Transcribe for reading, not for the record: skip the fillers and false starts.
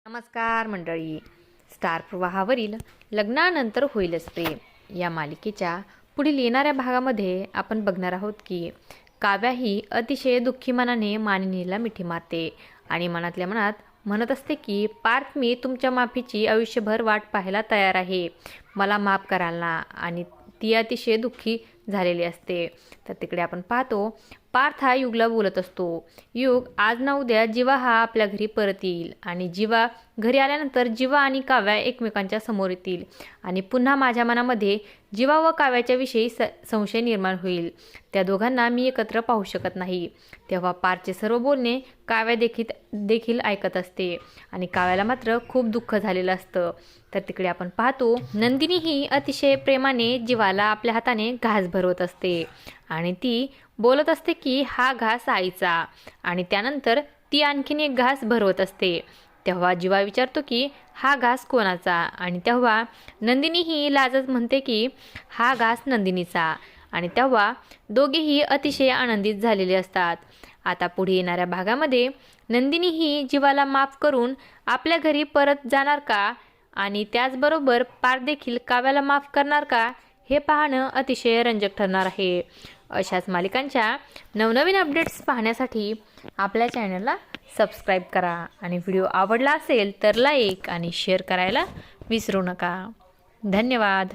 नमस्कार मंडळी. स्टार प्रवाहावरील लग्नानंतर होईलच प्रेम या मालिकेच्या पुढील येणाऱ्या भागामध्ये आपण बघणार आहोत की काव्या ही अतिशय दुःखी मनाने मानिनीला मिठी मारते आणि मनातल्या मनात म्हणत असते की पार्थ, मी तुमच्या माफीची आयुष्यभर वाट पाहायला तयार आहे, मला माफ कराल ना. आणि ती अतिशय दुःखी झालेली असते. तर तिकडे आपण पाहतो पार्थ हा युगला बोलत असतो. युग, आज ना उद्या जीवा हा आपल्या घरी परत येईल आणि जीवा घरी आल्यानंतर जीवा आणि काव्या एकमेकांच्या समोर येतील आणि पुन्हा माझ्या मनामध्ये जीवा व काव्याच्या विषयी संशय निर्माण होईल. त्या दोघांना मी एकत्र पाहू शकत नाही. तेव्हा पार्थचे सर्व बोलणे काव्या देखील ऐकत असते आणि काव्याला मात्र खूप दुःख झालेलं असतं. तर तिकडे आपण पाहतो नंदिनी ही अतिशय प्रेमाने जीवाला आपल्या हाताने घास भरवत असते आणि ती बोलत असते की हा घास आईचा, आणि त्यानंतर ती आणखीन एक घास भरवत असते. तेव्हा जीवा विचारतो की हा घास कोणाचा, आणि तेव्हा नंदिनी ही लाजत म्हणते की हा घास नंदिनीचा. आणि तेव्हा दोघेही अतिशय आनंदित झालेले असतात. आता पुढे येणाऱ्या भागामध्ये नंदिनी ही जीवाला माफ करून आपल्या घरी परत जाणार का, आणि त्याचबरोबर पार्थ देखील काव्याला माफ करणार का, हे पाहणं अतिशय रंजक ठरणार आहे. अशाच मालिकांच्या नवनवीन अपडेट्स पाहण्यासाठी आपल्या चॅनलला सबस्क्राईब करा आणि व्हिडिओ आवडला असेल तर लाईक आणि शेअर करायला विसरू नका. धन्यवाद.